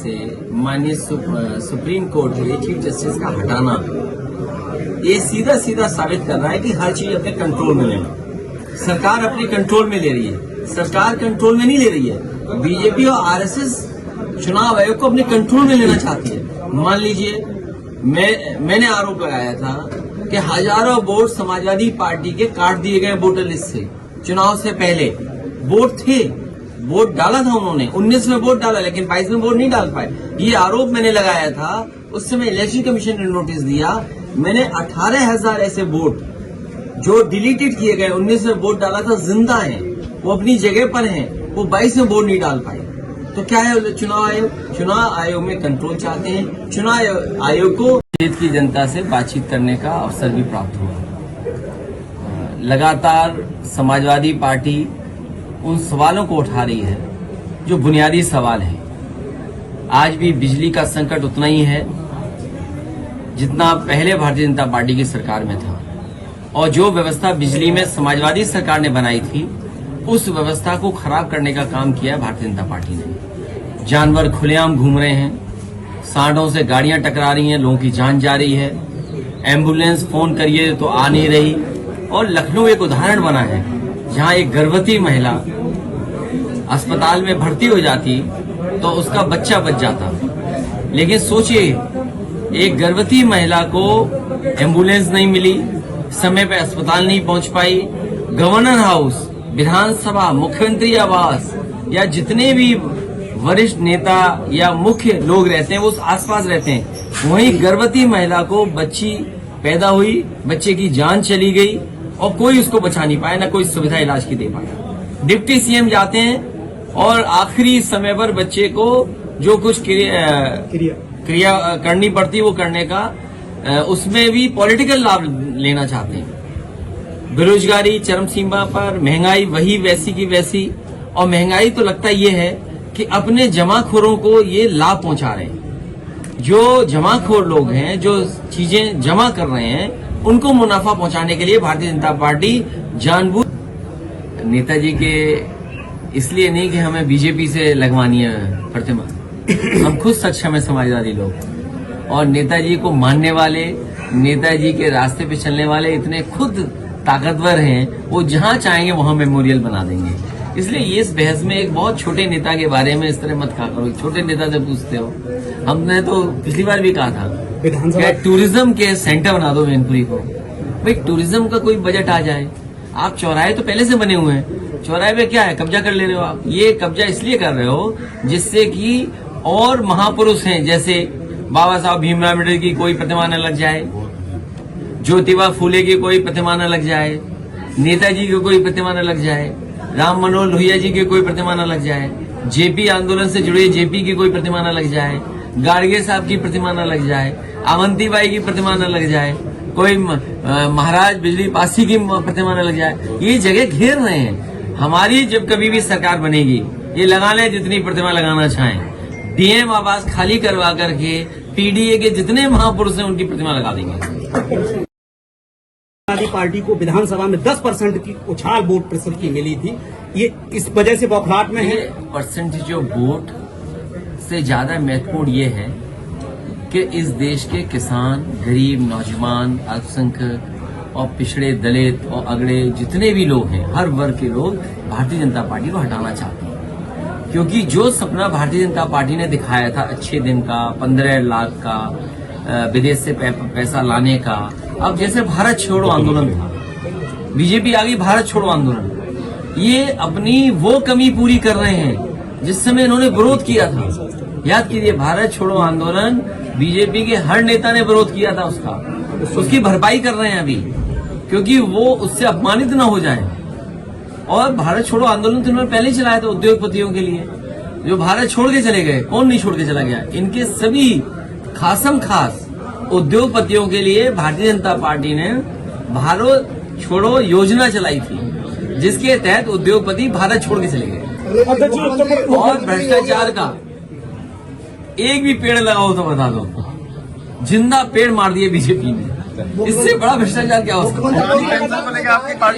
से माननीय supreme court के चीफ जस्टिस का हटाना ये सीधा सीधा साबित कर रहा है कि हर चीज अपने कंट्रोल में लेना। सरकार अपने कंट्रोल में ले रही है, सरकार कंट्रोल में नहीं ले रही है। बीजेपी और आरएसएस चुनाव आयोग को अपने कंट्रोल में लेना चाहती है। मान लीजिए मैंने आरोप लगाया था कि हजारों वोट समाजवादी पार्टी के काट दिए गए वोटर लिस्ट से। चुनाव से पहले वोट थे, वोट डाला था उन्होंने, 19 में वोट डाला लेकिन 22 में वोट नहीं डाल पाए। ये आरोप मैंने लगाया था। उस समय इलेक्शन कमीशन ने नोटिस दिया। मैंने 18,000 ऐसे वोट जो डिलीटेड किए गए, 19 में वोट डाला था, जिंदा हैं, वो अपनी जगह पर हैं, वो 22 में वोट नहीं डाल पाए। तो क्या है, चुनाव आयोग में कंट्रोल चाहते हैं। चुनाव आयोग को देश की जनता से बातचीत करने का अवसर भी प्राप्त हुआ। लगातार समाजवादी पार्टी उन सवालों को उठा रही है जो बुनियादी सवाल है। आज भी बिजली का संकट उतना ही है जितना पहले भारतीय जनता पार्टी की सरकार में था, और जो व्यवस्था बिजली में समाजवादी सरकार ने बनाई थी उस व्यवस्था को खराब करने का काम किया है भारतीय जनता पार्टी ने। जानवर खुलेआम घूम रहे हैं, सांडों से गाड़ियां टकरा रही हैं, लोगों की जान जा रही है, एम्बुलेंस फोन करिए तो आ नहीं रही। और लखनऊ एक उदाहरण बना है जहां एक गर्भवती महिला अस्पताल में भर्ती हो जाती तो उसका बच्चा बच जाता। लेकिन सोचिए, एक गर्भवती महिला को एम्बुलेंस नहीं मिली, समय पे अस्पताल नहीं पहुंच पाई। गवर्नर हाउस, विधानसभा, मुख्यमंत्री आवास या जितने भी वरिष्ठ नेता या मुख्य लोग रहते हैं वो आसपास रहते हैं। वहीं गर्भवती महिला को बच्ची पैदा हुई, बच्चे की जान चली गई और कोई उसको बचा नहीं पाया, न कोई सुविधा इलाज की दे पाया। डिप्टी सीएम जाते हैं और आखिरी समय पर बच्चे को जो कुछ क्रिया करनी पड़ती वो करने का, उसमें भी पॉलिटिकल लाभ लेना चाहते हैं। बेरोजगारी चरम सीमा पर, महंगाई वही वैसी की वैसी। और महंगाई तो लगता ये है कि अपने जमाखोरों को ये लाभ पहुंचा रहे हैं। जो जमाखोर लोग हैं, जो चीजें जमा कर रहे हैं, उनको मुनाफा पहुंचाने के लिए भारतीय जनता पार्टी जानबूझ। नेताजी के इसलिए नहीं कि हमें बीजेपी से लगवानी है प्रतिमा, हम खुद सक्षम है समाजवादी लोग, और नेताजी को मानने वाले, नेताजी के रास्ते पे चलने वाले इतने खुद ताकतवर हैं, वो जहां चाहेंगे वहां मेमोरियल बना देंगे। इसलिए ये इस बहस में एक बहुत छोटे नेता के बारे में इस तरह मत कहा करो। छोटे नेता से पूछते हो, हमने तो पिछली बार भी कहा था कि टूरिज्म के सेंटर बना दो मैनपुरी को। भाई टूरिज्म का कोई बजट आ जाए। आप चौराहे तो पहले से बने हुए हैं, चौराहे पे क्या है, कब्जा कर ले रहे हो आप। ये कब्जा इसलिए कर रहे हो जिससे कि और महापुरुष हैं, जैसे बाबा साहब भीमराव अम्बेडकर की कोई प्रतिमा न लग जाए, ज्योतिबा फूले की कोई प्रतिमा न लग जाए, नेताजी की कोई प्रतिमा न लग जाए, राम मनोहर लोहिया जी की कोई प्रतिमा न लग जाए, जेपी आंदोलन से जुड़े जेपी की कोई प्रतिमा न लग जाए, गाडगे साहब की प्रतिमा न लग जाए, अवंतीबाई की प्रतिमा न लग जाए, कोई महाराज बिजली पासी की प्रतिमा न लग जाए। ये जगह घेर रहे हैं। हमारी जब कभी भी सरकार बनेगी, ये लगा लें जितनी प्रतिमा लगाना चाहें, डीएम आवास खाली करवा करके पीडीए के जितने महापुरुष हैं उनकी प्रतिमा लगा देंगे। पार्टी को विधानसभा में 10% की उछाल वोट प्रतिशत की मिली थी, ये इस वजह से बौखलाहट में है। परसेंटेज ऑफ वोट से ज्यादा महत्वपूर्ण ये है कि इस देश के किसान, गरीब, नौजवान, अल्पसंख्यक और पिछड़े, दलित और अगड़े जितने भी लोग हैं, हर वर्ग के लोग भारतीय जनता पार्टी को हटाना चाहते हैं। क्योंकि जो सपना भारतीय जनता पार्टी ने दिखाया था अच्छे दिन का, 15 लाख का, विदेश से पैसा लाने का, अब जैसे भारत छोड़ो आंदोलन था, बीजेपी आ गई भारत छोड़ो आंदोलन, ये अपनी वो कमी पूरी कर रहे हैं जिस समय इन्होंने विरोध किया था। याद कीजिए, भारत छोड़ो आंदोलन बीजेपी के हर नेता ने विरोध किया था, उसकी भरपाई कर रहे हैं अभी, क्योंकि वो उससे अपमानित न हो जाए। और भारत छोड़ो आंदोलन तो इन्होंने पहले ही चलाया था उद्योगपतियों के लिए, जो भारत छोड़ के चले गए। कौन नहीं छोड़ के चला गया? इनके सभी खासम खास उद्योगपतियों के लिए भारतीय जनता पार्टी ने भारत छोड़ो योजना चलाई थी, जिसके तहत उद्योगपति भारत छोड़ के चले गए। और भ्रष्टाचार का एक भी पेड़ लगाओ तो बता दो, जिंदा पेड़ मार दिए बीजेपी ने। इससे बड़ा भ्रष्टाचार क्या हो सकता है?